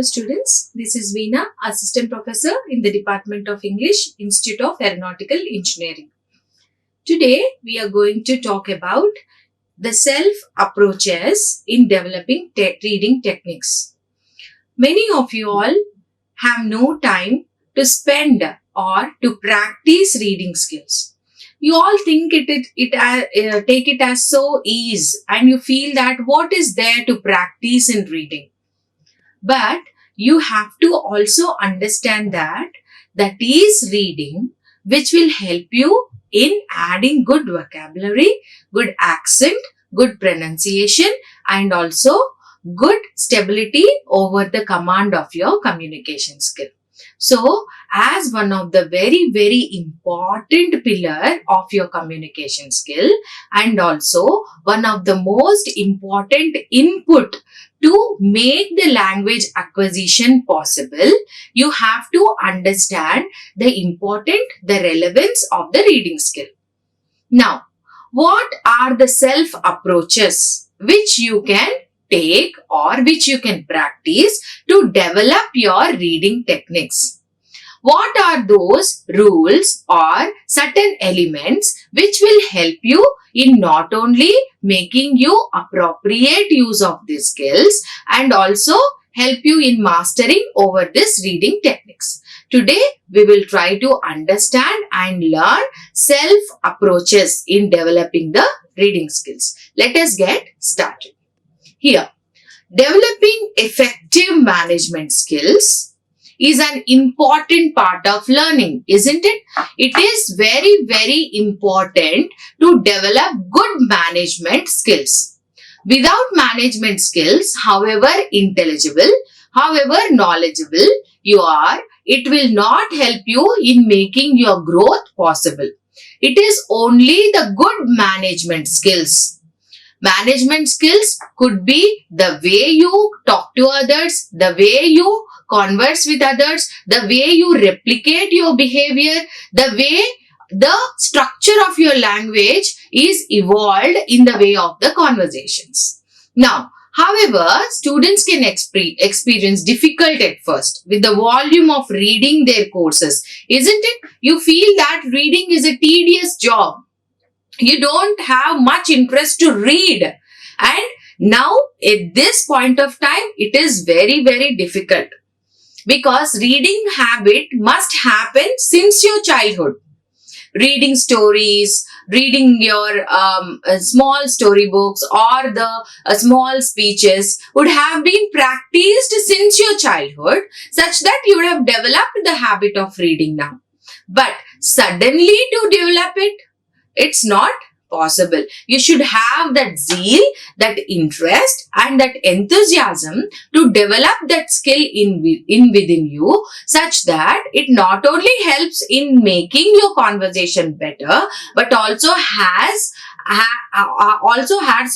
students, this is Veena, Assistant Professor in the Department of English, Institute of Aeronautical Engineering. Today, we are going to talk about the self-approaches in developing reading techniques. Many of you all have no time to spend or to practice reading skills. You all think take it as so easy, and you feel that what is there to practice in reading? But you have to also understand that is reading which will help you in adding good vocabulary, good accent, good pronunciation, and also good stability over the command of your communication skill. So, as one of the very, very important pillar of your communication skill and also one of the most important input to make the language acquisition possible, you have to understand the relevance of the reading skill. Now, what are the self-approaches which you can take or which you can practice to develop your reading techniques? What are those rules or certain elements which will help you in not only making you appropriate use of these skills and also help you in mastering over this reading techniques? Today, we will try to understand and learn self-approaches in developing the reading skills. Let us get started. Here, developing effective management skills is an important part of learning, isn't it? It is very, very important to develop good management skills. Without management skills, however intelligible, however knowledgeable you are, it will not help you in making your growth possible. It is only the good management skills. Management skills could be the way you talk to others, the way you converse with others, the way you replicate your behavior, the way the structure of your language is evolved in the way of the conversations. Now, however, students can experience difficult at first with the volume of reading their courses, isn't it? You feel that reading is a tedious job. You don't have much interest to read, and now at this point of time it is very, very difficult because reading habit must happen since your childhood. Reading stories, reading your small storybooks or the small speeches would have been practiced since your childhood, such that you would have developed the habit of reading now. But suddenly to develop it, it's not possible. You should have that zeal, that interest and that enthusiasm to develop that skill within you, such that it not only helps in making your conversation better, but also has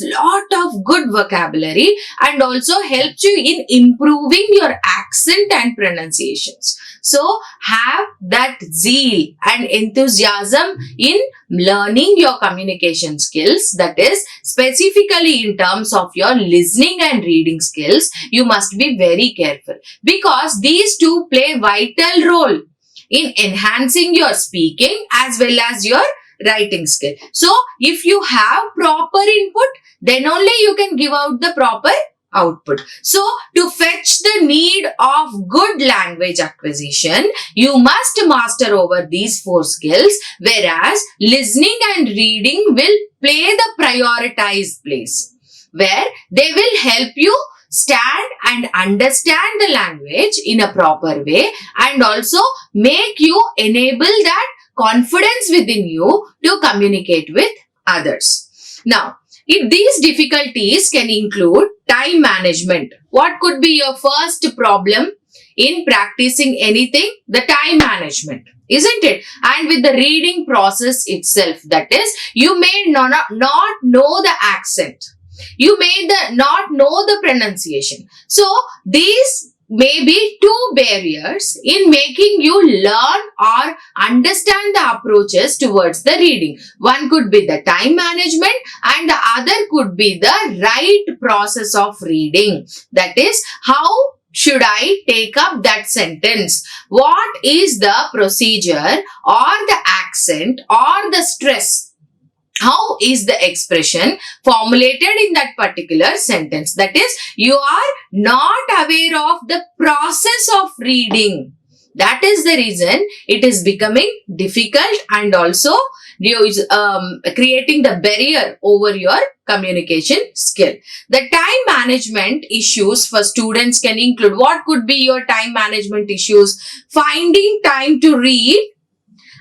lot of good vocabulary and also helps you in improving your accent and pronunciations. So, have that zeal and enthusiasm in learning your communication skills, that is specifically in terms of your listening and reading skills. You must be very careful because these two play vital role in enhancing your speaking as well as your writing skill. So, if you have proper input, then only you can give out the proper output. So, to fetch the need of good language acquisition, you must master over these 4 skills, whereas listening and reading will play the prioritized place, where they will help you stand and understand the language in a proper way and also make you enable that confidence within you to communicate with others. Now, if these difficulties can include time management. What could be your first problem in practicing anything? The time management, isn't it? And with the reading process itself, that is, you may not know the accent. You may not know the pronunciation. So, these may be 2 barriers in making you learn or understand the approaches towards the reading. One could be the time management and the other could be the right process of reading. That is, how should I take up that sentence? What is the procedure or the accent or the stress? How is the expression formulated in that particular sentence? That is, you are not aware of the process of reading. That is the reason it is becoming difficult and also creating the barrier over your communication skill. The time management issues for students can include, what could be your time management issues? Finding time to read,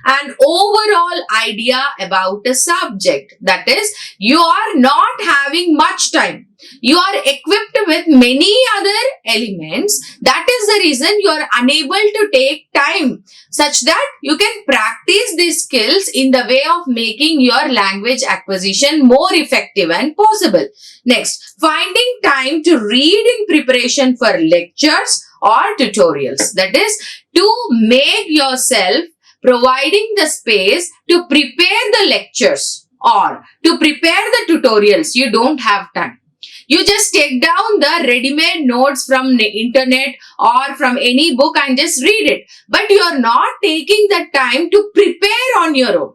an overall idea about a subject. That is, you are not having much time. You are equipped with many other elements. That is the reason you are unable to take time such that you can practice these skills in the way of making your language acquisition more effective and possible. Next, finding time to read in preparation for lectures or tutorials. That is, to make yourself providing the space to prepare the lectures or to prepare the tutorials. You don't have time. You just take down the ready-made notes from the internet or from any book and just read it. But you are not taking the time to prepare on your own.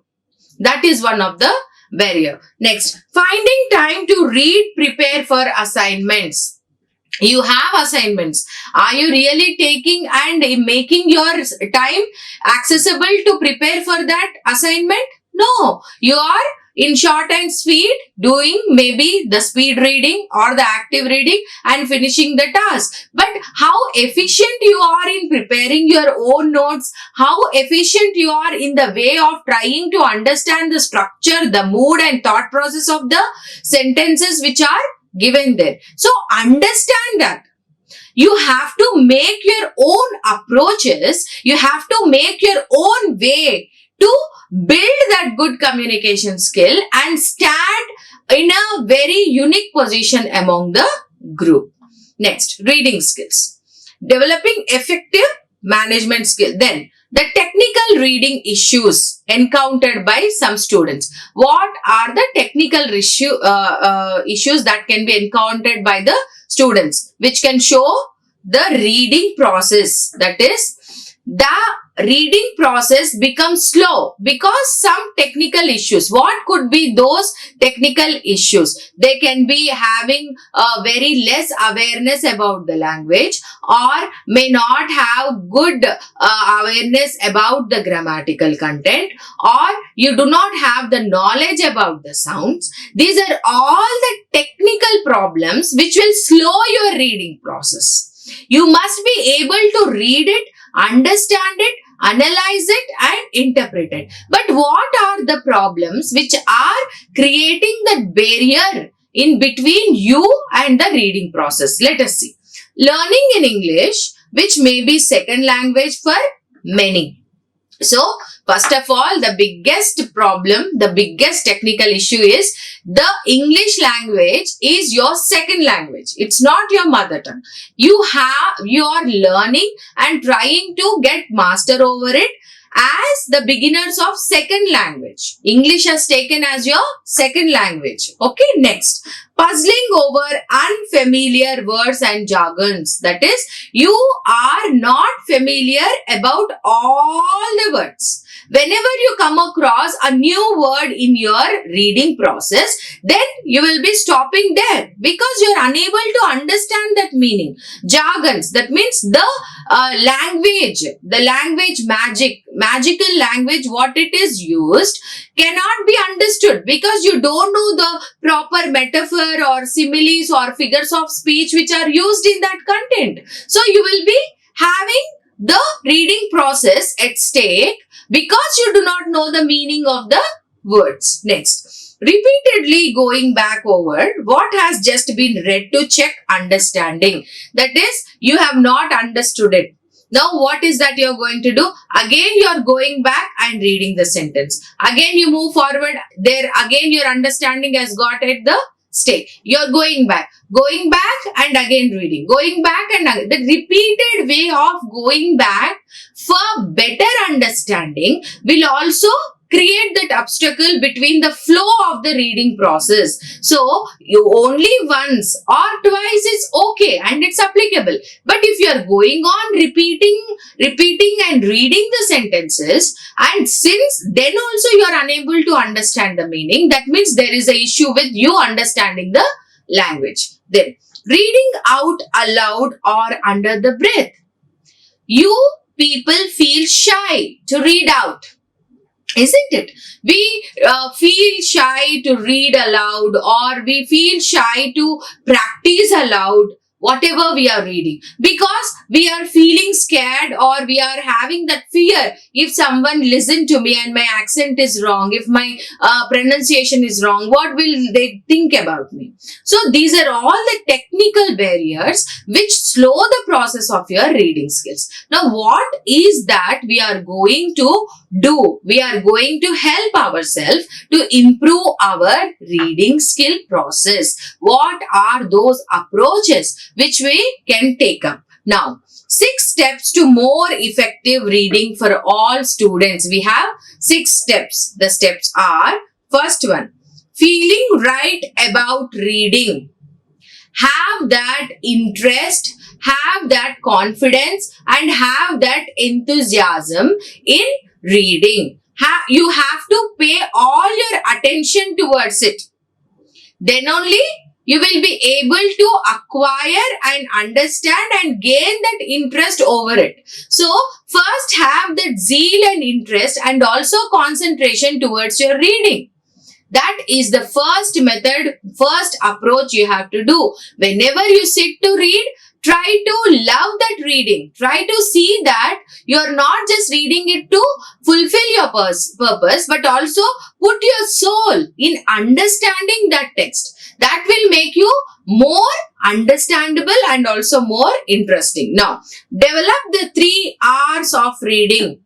That is one of the barrier. Next, finding time to read, prepare for assignments. You have assignments. Are you really taking and making your time accessible to prepare for that assignment? No. You are in short and sweet doing maybe the speed reading or the active reading and finishing the task. But how efficient you are in preparing your own notes, how efficient you are in the way of trying to understand the structure, the mood and thought process of the sentences which are given there. So understand that. You have to make your own approaches. You have to make your own way to build that good communication skill and stand in a very unique position among the group. Next, reading skills. Developing effective management skill. Then, the technical reading issues encountered by some students. What are the technical issues that can be encountered by the students, which can show the reading process? That is, the reading process becomes slow because some technical issues. What could be those technical issues? They can be having a very less awareness about the language or may not have good awareness about the grammatical content, or you do not have the knowledge about the sounds. These are all the technical problems which will slow your reading process. You must be able to read it, understand it, analyze it and interpret it. But what are the problems which are creating that barrier in between you and the reading process? Let us see. Learning in English, which may be second language for many. So, first of all, the biggest problem, the biggest technical issue is the English language is your second language. It's not your mother tongue. You are learning and trying to get master over it as the beginners of second language. English has taken as your second language. Okay, next. Puzzling over unfamiliar words and jargons. That is, you are not familiar about all the words. Whenever you come across a new word in your reading process, then you will be stopping there because you are unable to understand that meaning. Jargons, that means the language magical language, what it is used cannot be understood because you don't know the proper metaphor or similes or figures of speech which are used in that content. So you will be having the reading process at stake because you do not know the meaning of the words. Next, repeatedly going back over what has just been read to check understanding. That is, you have not understood it. Now, what is that you are going to do? Again, you are going back and reading the sentence. Again, you move forward. There, again, your understanding has got at the stake. You are going back and again reading. Going back and again. The repeated way of going back for better understanding will also create that obstacle between the flow of the reading process. So you only once or twice is okay and it's applicable. But if you are going on repeating and reading the sentences, and since then also you are unable to understand the meaning, that means there is an issue with you understanding the language. Then reading out aloud or under the breath. You people feel shy to read out, isn't it? We feel shy to read aloud, or we feel shy to practice aloud whatever we are reading, because we are feeling scared, or we are having that fear. If someone listen to me and my accent is wrong, if my pronunciation is wrong, what will they think about me? So these are all the technical barriers which slow the process of your reading skills. Now what is that we are going to do? We are going to help ourselves to improve our reading skill process. What are those approaches which we can take up? Now, 6 steps to more effective reading for all students. We have 6 steps. The steps are: first one, feeling right about reading. Have that interest, have that confidence, and have that enthusiasm in reading. You have to pay all your attention towards it. Then only you will be able to acquire and understand and gain that interest over it. So first have that zeal and interest and also concentration towards your reading. That is the first method, first approach you have to do. Whenever you sit to read, try to love that reading. Try to see that you are not just reading it to fulfill your purpose, but also put your soul in understanding that text. That will make you more understandable and also more interesting. Now, develop the 3 R's of reading.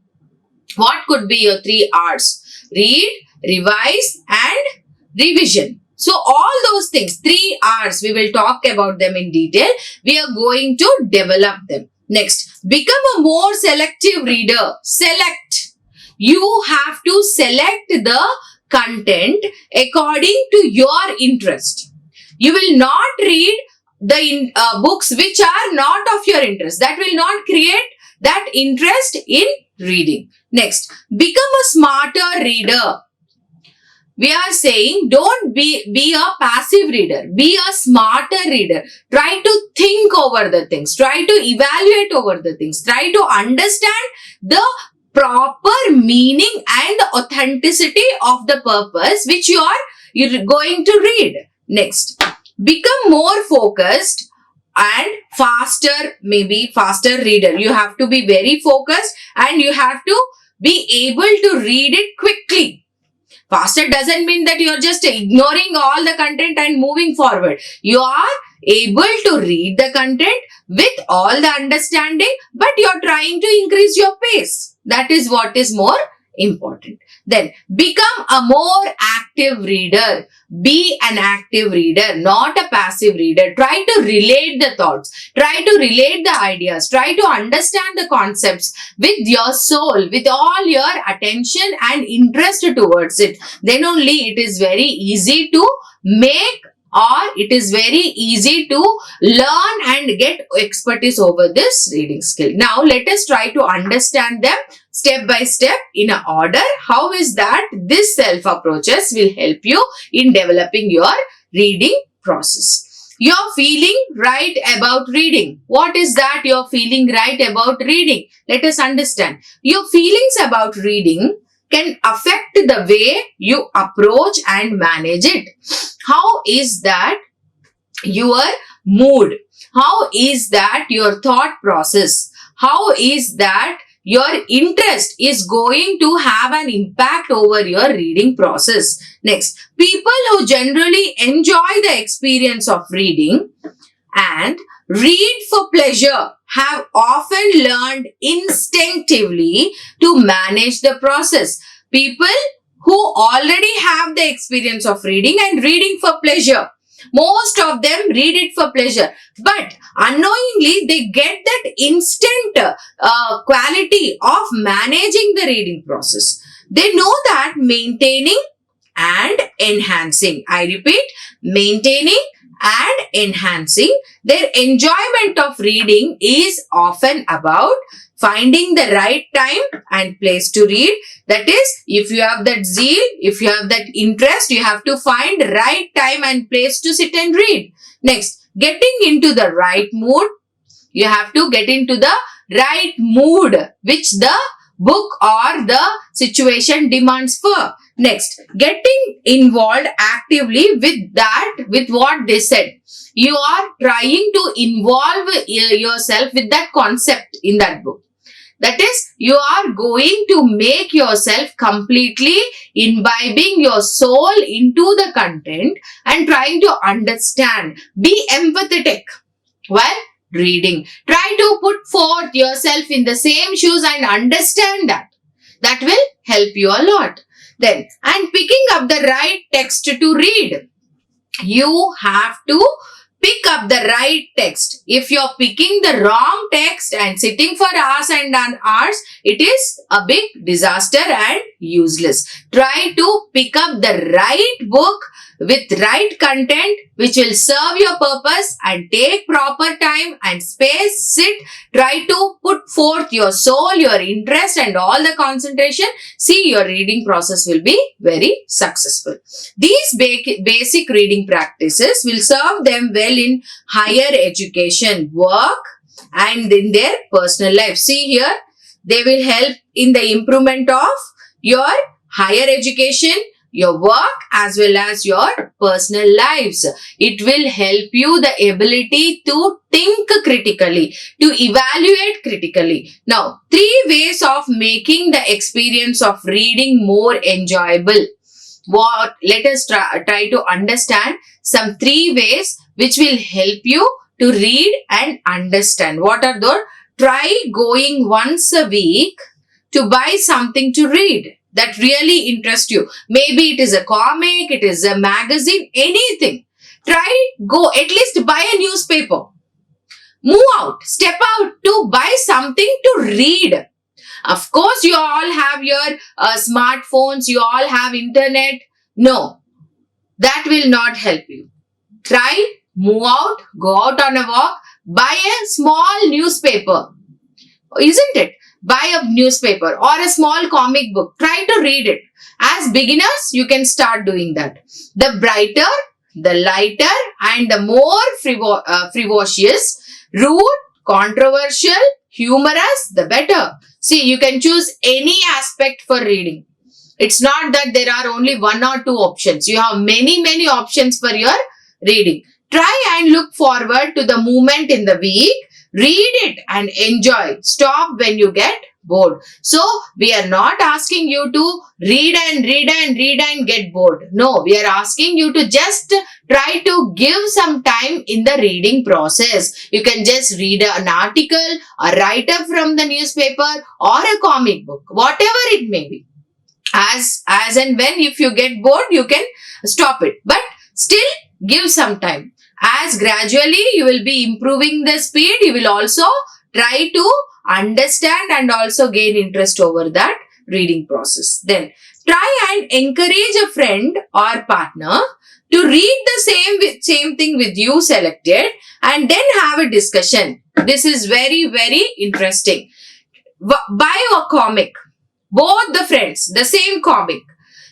What could be your 3 R's? Read, revise, and revision. So all those things, 3 R's, we will talk about them in detail. We are going to develop them. Next, become a more selective reader. Select. You have to select the content according to your interest. You will not read the books which are not of your interest. That will not create that interest in reading. Next, become a smarter reader. We are saying don't be a passive reader. Be a smarter reader. Try to think over the things. Try to evaluate over the things. Try to understand the proper meaning and the authenticity of the purpose which you're going to read. Next, become more focused and maybe faster reader. You have to be very focused and you have to be able to read it quickly. Faster doesn't mean that you're just ignoring all the content and moving forward. You are able to read the content with all the understanding, but you're trying to increase your pace. That is what is more important. Then, become a more active reader. Be an active reader, not a passive reader. Try to relate the thoughts. Try to relate the ideas. Try to understand the concepts with your soul, with all your attention and interest towards it. Then only it is very easy to make, or it is very easy to learn and get expertise over this reading skill. Now, let us try to understand them step by step in an order. How is that this self approaches will help you in developing your reading process? You're feeling right about reading. What is that you're feeling right about reading? Let us understand. Your feelings about reading can affect the way you approach and manage it. How is that your mood? How is that your thought process? How is that your interest is going to have an impact over your reading process? Next, people who generally enjoy the experience of reading and read for pleasure have often learned instinctively to manage the process. People who already have the experience of reading and reading for pleasure, most of them read it for pleasure, but unknowingly they get that instant quality of managing the reading process. They know that maintaining and enhancing, I repeat, maintaining and enhancing their enjoyment of reading is often about finding the right time and place to read. That is, if you have that zeal, if you have that interest, you have to find right time and place to sit and read. Next, getting into the right mood. You have to get into the right mood which the book or the situation demands for. Next, getting involved actively with what they said. You are trying to involve yourself with that concept in that book. That is, you are going to make yourself completely imbibing your soul into the content and trying to understand. Be empathetic while reading. Try to put forth yourself in the same shoes and understand that. That will help you a lot. Then, and picking up the right text to read. You have to pick up the right text. If you're picking the wrong text and sitting for hours and hours, it is a big disaster and useless. Try to pick up the right book with right content which will serve your purpose and take proper time and space. Sit, try to put forth your soul, your interest and all the concentration. See, your reading process will be very successful. These basic reading practices will serve them well in higher education, work and in their personal life. See here, they will help in the improvement of your higher education, your work as well as your personal lives. It will help you the ability to think critically, to evaluate critically. Now, 3 ways of making the experience of reading more enjoyable. Let us try to understand some 3 ways which will help you to read and understand. What are those? Try going once a week to buy something to read that really interests you. Maybe it is a comic, it is a magazine, anything. Go at least buy a newspaper. Move out, step out to buy something to read. Of course, you all have your smartphones, you all have internet. No, that will not help you. Try, move out, go out on a walk, buy a small newspaper. Isn't it? Buy a newspaper or a small comic book. Try to read it. As beginners, you can start doing that. The brighter, the lighter and the more frivolous, rude, controversial, humorous, the better. See, you can choose any aspect for reading. It's not that there are only 1 or 2 options. You have many options for your reading. Try and look forward to the moment in the week. Read it and enjoy. Stop when you get bored. So, we are not asking you to read and get bored. No, we are asking you to just try to give some time in the reading process. You can just read an article, a write-up from the newspaper or a comic book, whatever it may be. As and when if you get bored, you can stop it. But still give some time. As gradually you will be improving the speed, you will also try to understand and also gain interest over that reading process. Then try and encourage a friend or partner to read the same thing with you selected and then have a discussion. This is very interesting. Buy a comic. Both the friends, the same comic.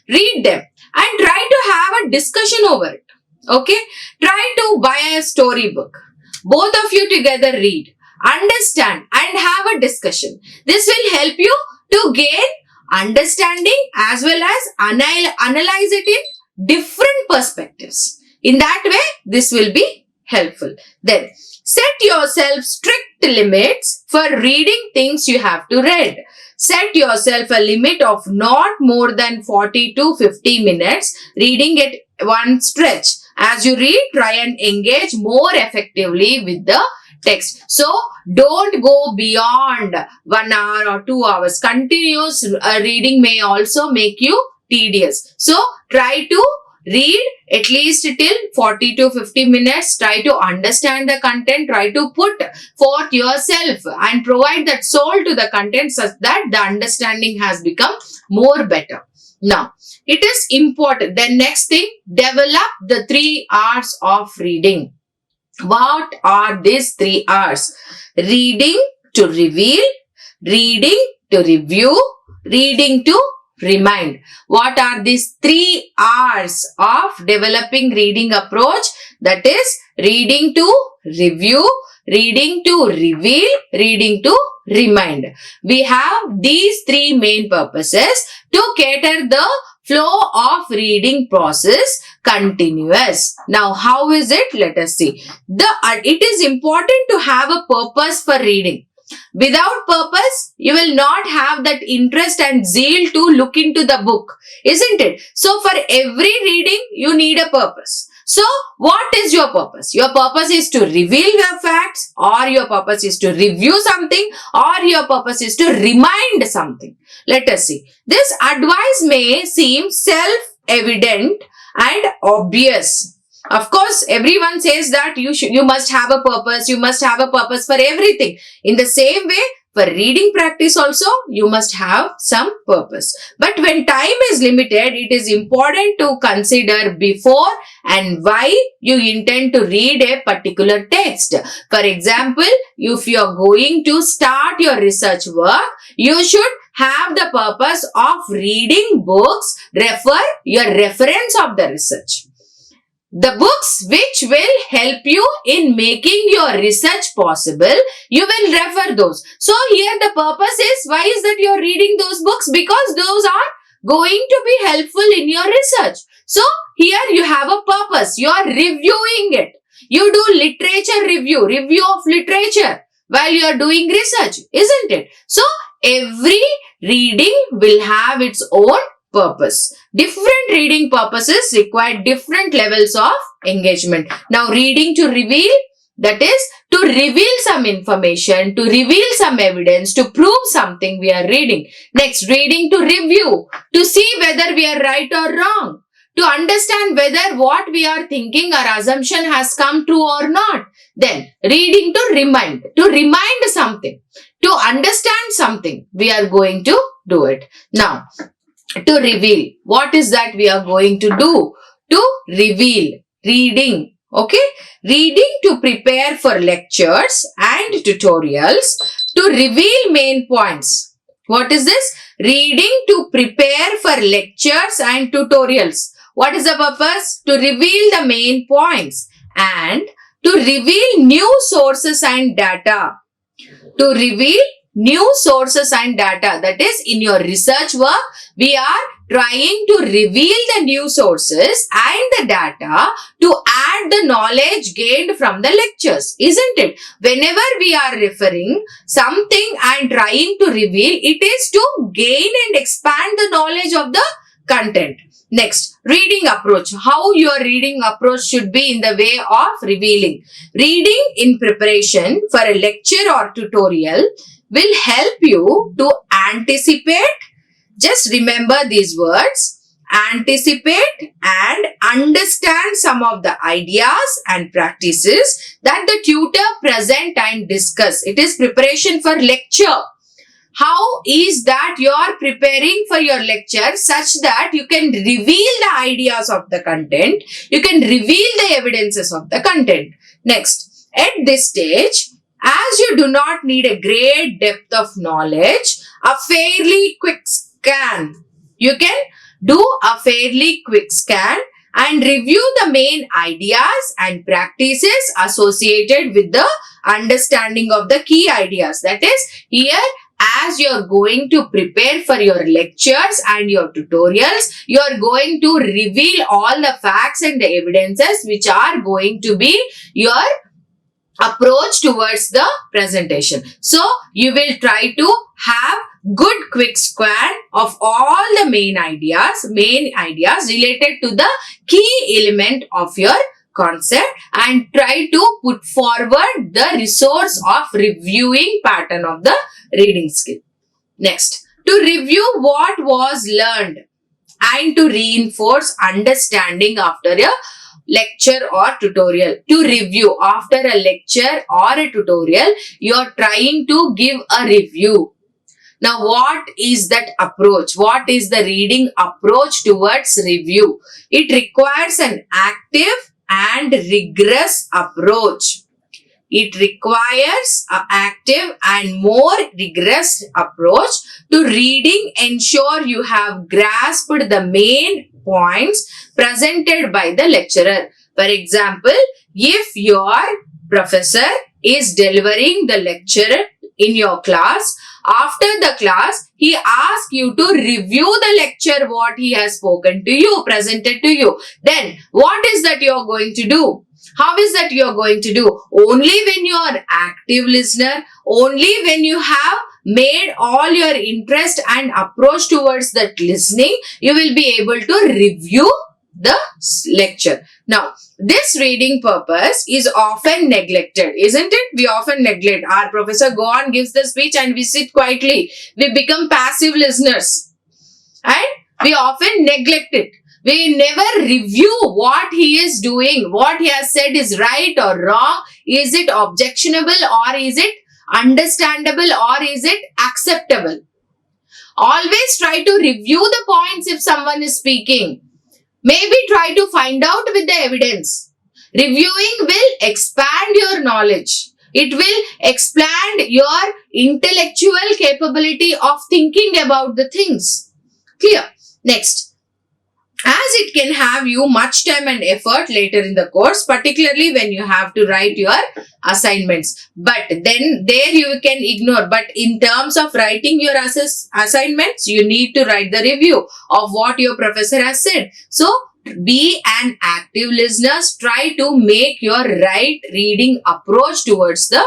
Read them and try to have a discussion over it. Okay? Try to buy a storybook. Both of you together read, understand and have a discussion. This will help you to gain understanding as well as analyze it in different perspectives. In that way, this will be helpful. Then, set yourself strict limits for reading things you have to read. Set yourself a limit of not more than 40 to 50 minutes reading at one stretch. As you read, try and engage more effectively with the text. So, don't go beyond 1 hour or 2 hours. Continuous reading may also make you tedious. So, try to read at least till 40 to 50 minutes. Try to understand the content. Try to put forth yourself and provide that soul to the content such that the understanding has become more better. Now, it is important. The next thing, develop the 3 R's of reading. What are these 3 R's? Reading to reveal, reading to review, reading to remind. What are these 3 R's of developing reading approach? That is reading to review, reading to reveal, reading to remind. We have these 3 main purposes to cater the flow of reading process continuous. Now, how is it? Let us see. It is important to have a purpose for reading. Without purpose, you will not have that interest and zeal to look into the book, isn't it? So, for every reading, you need a purpose. So, what is your purpose? Your purpose is to reveal your facts, or your purpose is to review something, or your purpose is to remind something. Let us see. This advice may seem self-evident and obvious. Of course, everyone says that you must have a purpose. You must have a purpose for everything. In the same way, for reading practice also, you must have some purpose. But when time is limited, it is important to consider before and why you intend to read a particular text. For example, if you are going to start your research work, you should have the purpose of reading books, your reference of the research. The books which will help you in making your research possible, you will refer those. So here the purpose is, why is that you are reading those books? Because those are going to be helpful in your research. So here you have a purpose. You are reviewing it. You do literature review of literature while you are doing research, isn't it? So every reading will have its own purpose. Different reading purposes require different levels of engagement. Now, reading to reveal, that is to reveal some information, to reveal some evidence, to prove something we are reading. Next, reading to review, to see whether we are right or wrong, to understand whether what we are thinking or assumption has come true or not. Then, reading to remind something, to understand something, we are going to do it. Now, to reveal, what is that we are going to do? To reveal, reading, okay? Reading to prepare for lectures and tutorials, to reveal main points. What is this? Reading to prepare for lectures and tutorials. What is the purpose? To reveal the main points and to reveal new sources and data. To reveal new sources and data. That is, in your research work, we are trying to reveal the new sources and the data to add the knowledge gained from the lectures, isn't it? Whenever we are referring something and trying to reveal, it is to gain and expand the knowledge of the content. Next, reading approach. How your reading approach should be in the way of revealing. Reading in preparation for a lecture or tutorial will help you to anticipate. Just remember these words. Anticipate and understand some of the ideas and practices that the tutor present and discuss. It is preparation for lecture. How is that you are preparing for your lecture such that you can reveal the ideas of the content, you can reveal the evidences of the content. Next, at this stage, as you do not need a great depth of knowledge, a fairly quick scan. You can do a fairly quick scan and review the main ideas and practices associated with the understanding of the key ideas. That is, here, as you are going to prepare for your lectures and your tutorials, you are going to reveal all the facts and the evidences which are going to be your approach towards the presentation. So, you will try to have good quick scan of all the main ideas related to the key element of your concept and try to put forward the resource of reviewing pattern of the reading skill. Next, to review what was learned and to reinforce understanding after a lecture or tutorial. To review after a lecture or a tutorial, you are trying to give a review. Now, what is that approach? What is the reading approach towards review? It requires an active and rigorous approach. It requires an active and more rigorous approach to reading. Ensure you have grasped the main points presented by the lecturer. For example, if your professor is delivering the lecture in your class, after the class, he asks you to review the lecture, what he has spoken to you, presented to you. Then, what is that you are going to do? How is that you are going to do? Only when you are active listener, only when you have made all your interest and approach towards that listening, you will be able to review the lecture. Now, this reading purpose is often neglected, isn't it? We often neglect. Our professor go on, gives the speech and we sit quietly. We become passive listeners and we often neglect it. We never review what he is doing, what he has said is right or wrong. Is it objectionable or is it understandable or is it acceptable? Always try to review the points if someone is speaking. Maybe try to find out with the evidence. Reviewing will expand your knowledge. It will expand your intellectual capability of thinking about the things. Clear? Next. As it can have you much time and effort later in the course, particularly when you have to write your assignments. But then there you can ignore. But in terms of writing your assignments, you need to write the review of what your professor has said. So, be an active listener. Try to make your right reading approach towards the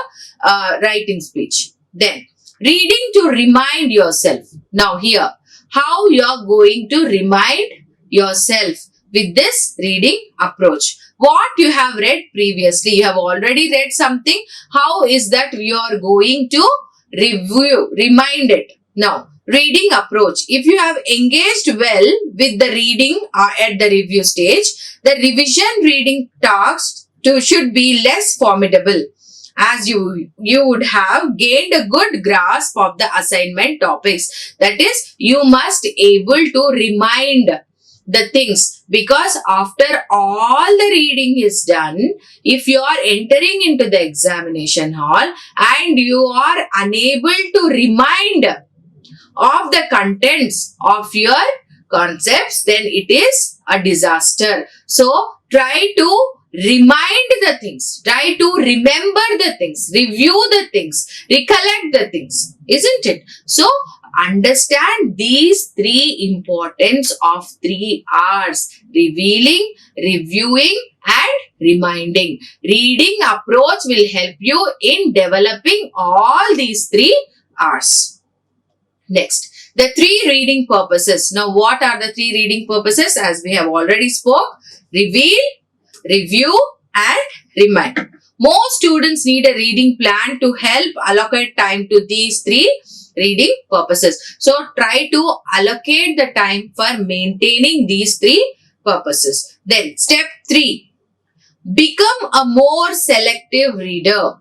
writing speech. Then, reading to remind yourself. Now here, how you are going to remind yourself with this reading approach. What you have read previously, you have already read something. How is that you are going to remind it? Now, reading approach. If you have engaged well with the reading at the review stage, the revision reading tasks should be less formidable, as you would have gained a good grasp of the assignment topics. That is, you must able to remind the things, because after all the reading is done, if you are entering into the examination hall and you are unable to remind of the contents of your concepts, then it is a disaster. So, try to remind the things, try to remember the things, review the things, recollect the things, isn't it? So, understand these three importance of 3 R's: revealing, reviewing and reminding. Reading approach will help you in developing all these 3 R's. Next, the 3 reading purposes. Now, what are the 3 reading purposes? As we have already spoke: reveal, review and remind. Most students need a reading plan to help allocate time to these 3 reading purposes. So, try to allocate the time for maintaining these 3 purposes. Then, step 3. Become a more selective reader.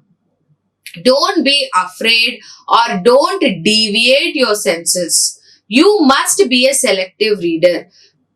Don't be afraid or don't deviate your senses. You must be a selective reader.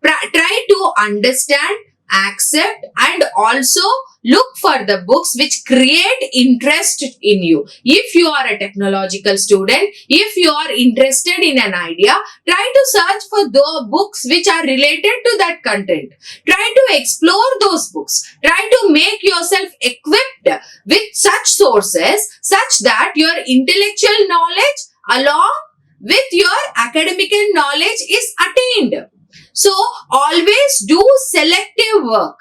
Try to understand, accept and also look for the books which create interest in you. If you are a technological student, if you are interested in an idea, try to search for the books which are related to that content. Try to explore those books. Try to make yourself equipped with such sources such that your intellectual knowledge along with your academical knowledge is attained. So, always do selective work.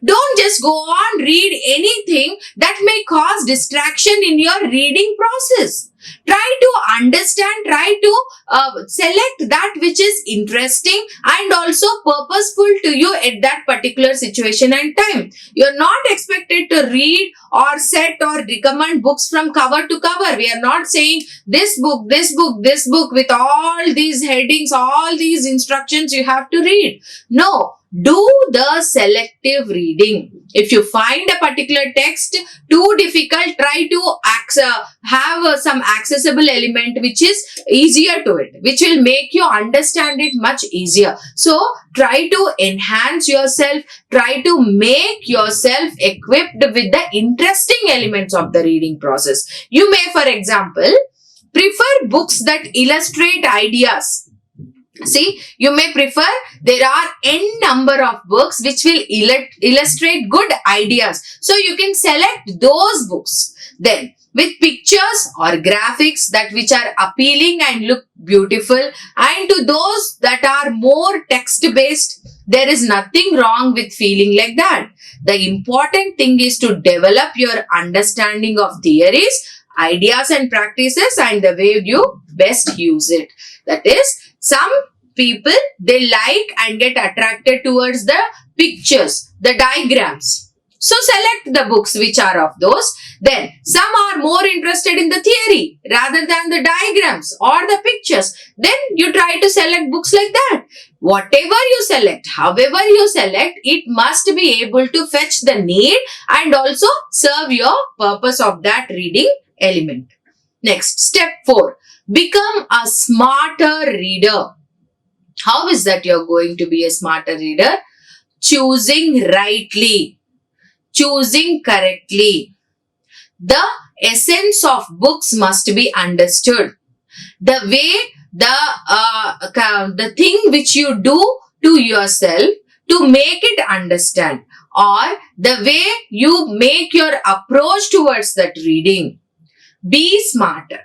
Don't just go on read anything that may cause distraction in your reading process. Try to understand, try to select that which is interesting and also purposeful to you at that particular situation and time. You're not expected to read or set or recommend books from cover to cover. We are not saying this book, this book, this book with all these headings, all these instructions you have to read. No. Do the selective reading. If you find a particular text too difficult, try to have some accessible element which is easier to it, which will make you understand it much easier. So, try to enhance yourself, try to make yourself equipped with the interesting elements of the reading process. You may, for example, prefer books that illustrate ideas. See, you may prefer, there are n number of books which will illustrate good ideas. So, you can select those books. Then, with pictures or graphics that which are appealing and look beautiful, and to those that are more text-based, there is nothing wrong with feeling like that. The important thing is to develop your understanding of theories, ideas and practices and the way you best use it. That is, some people, they like and get attracted towards the pictures, the diagrams. So select the books which are of those. Then some are more interested in the theory rather than the diagrams or the pictures. Then you try to select books like that. Whatever you select, however you select, it must be able to fetch the need and also serve your purpose of that reading element. Next, step 4. Become a smarter reader. How is that you're going to be a smarter reader? Choosing rightly, choosing correctly. The essence of books must be understood. The way, the thing which you do to yourself to make it understand, or the way you make your approach towards that reading. Be smarter.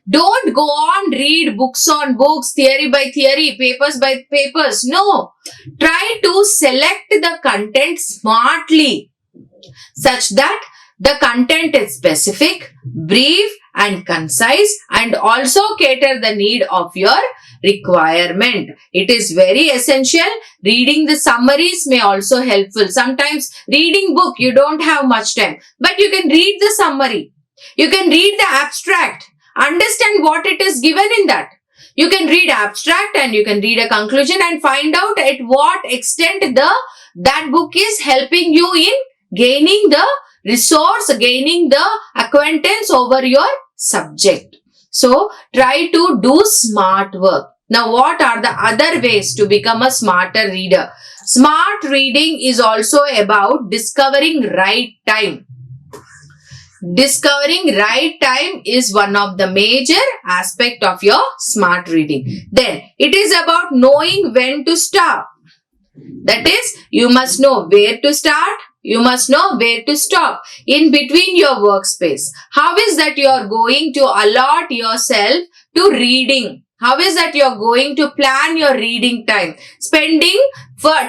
Don't go on read books on books, theory by theory, papers by papers. No. Try to select the content smartly such that the content is specific, brief and concise and also cater the need of your requirement. It is very essential. Reading the summaries may also helpful. Sometimes reading book, you don't have much time, but you can read the summary. You can read the abstract. Understand what it is given in that. You can read abstract and you can read a conclusion and find out at what extent that book is helping you in gaining the resource, gaining the acquaintance over your subject. So, try to do smart work. Now, what are the other ways to become a smarter reader? Smart reading is also about discovering right time. Discovering right time is one of the major aspect of your smart reading. Then, it is about knowing when to stop. That is, you must know where to start. You must know where to stop in between your workspace. How is that you are going to allot yourself to reading? How is that you are going to plan your reading time? Spending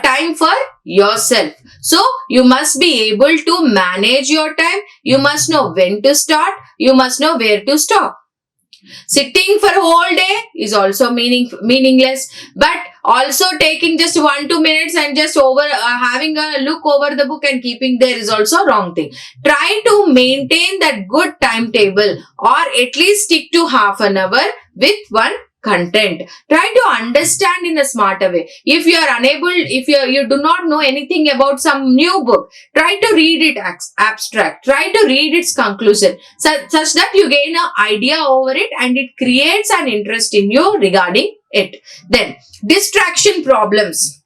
time for yourself. So, you must be able to manage your time. You must know when to start. You must know where to stop. Sitting for a whole day is also meaningless, but also taking just 1-2 minutes and just having a look over the book and keeping there is also wrong thing. Try to maintain that good timetable or at least stick to half an hour with one content. Try to understand in a smarter way. If you are unable, if you do not know anything about some new book, try to read it abstract. Try to read its conclusion such that you gain an idea over it and it creates an interest in you regarding it. Then, distraction problems.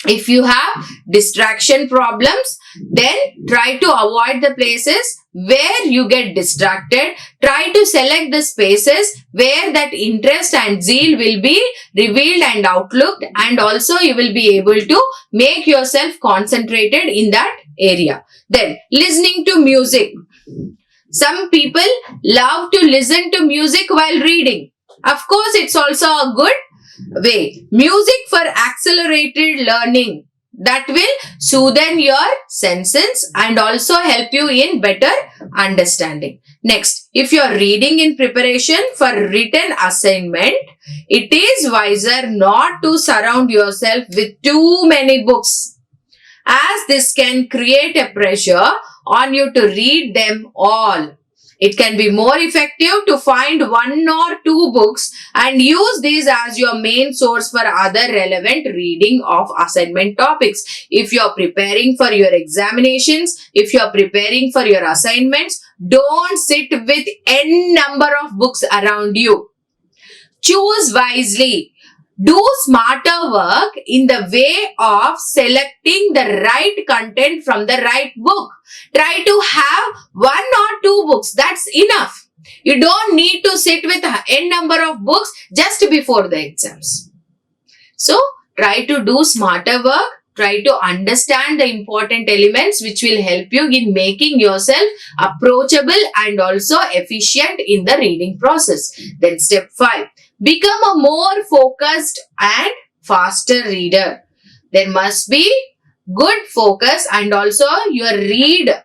If you have distraction problems, then try to avoid the places where you get distracted. Try to select the spaces where that interest and zeal will be revealed and outlooked, and also you will be able to make yourself concentrated in that area. Then, listening to music. Some people love to listen to music while reading. Of course, it's also a good way. Music for accelerated learning. That will soothe your senses and also help you in better understanding. Next, if you are reading in preparation for written assignment, it is wiser not to surround yourself with too many books, as this can create a pressure on you to read them all. It can be more effective to find one or two books and use these as your main source for other relevant reading of assignment topics. If you are preparing for your examinations, if you are preparing for your assignments, don't sit with n number of books around you. Choose wisely. Do smarter work in the way of selecting the right content from the right book. Try to have one or two books. That's enough. You don't need to sit with n number of books just before the exams. So, try to do smarter work. Try to understand the important elements which will help you in making yourself approachable and also efficient in the reading process. Then step 5. Become a more focused and faster reader. There must be good focus and also your reading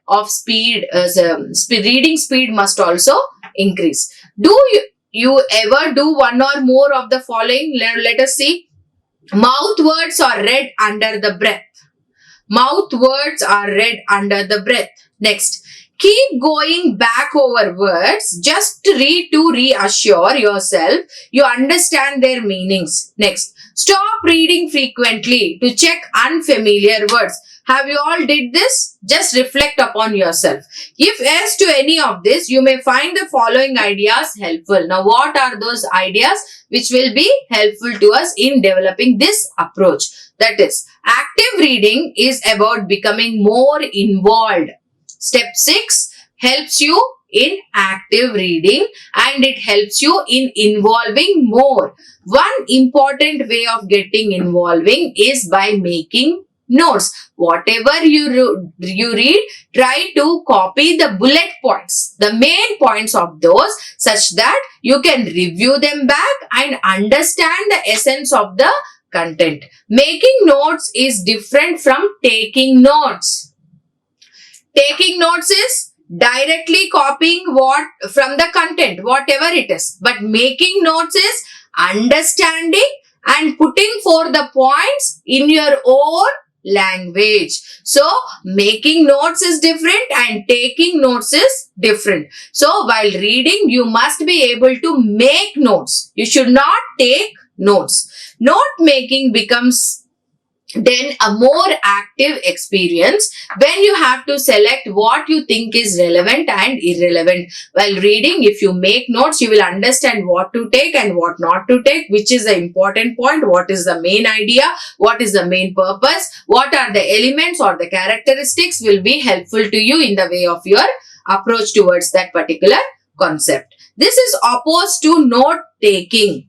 speed must also increase. Do you ever do one or more of the following? Let us see. Mouth words are read under the breath. Mouth words are read under the breath. Next, keep going back over words just to reassure yourself you understand their meanings. Next, stop reading frequently to check unfamiliar words. Have you all did this? Just reflect upon yourself. If yes to any of this, you may find the following ideas helpful. Now, what are those ideas which will be helpful to us in developing this approach? That is, active reading is about becoming more involved. Step 6 helps you in active reading and it helps you in involving more. One important way of getting involving is by making notes. Whatever you read, try to copy the bullet points, the main points of those, such that you can review them back and understand the essence of the content. Making notes is different from taking notes. Taking notes is directly copying what from the content, whatever it is. But making notes is understanding and putting forth the points in your own language. So, making notes is different and taking notes is different. So, while reading, you must be able to make notes. You should not take notes. Note making becomes then a more active experience when you have to select what you think is relevant and irrelevant. While reading, if you make notes, you will understand what to take and what not to take, which is the important point, what is the main idea, what is the main purpose, what are the elements or the characteristics will be helpful to you in the way of your approach towards that particular concept. This is opposed to note taking.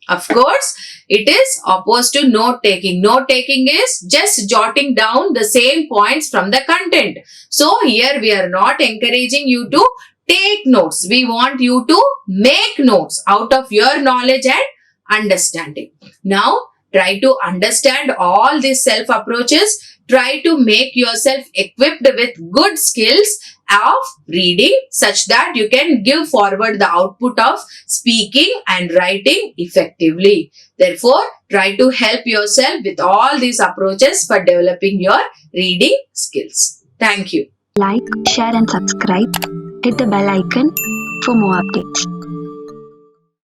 Of course, it is opposed to note taking. Note taking is just jotting down the same points from the content. So, here we are not encouraging you to take notes. We want you to make notes out of your knowledge and understanding. Now, try to understand all these self approaches. Try to make yourself equipped with good skills of reading such that you can give forward the output of speaking and writing effectively. Therefore, try to help yourself with all these approaches for developing your reading skills. Thank you. Like, share and subscribe. Hit the bell icon for more updates.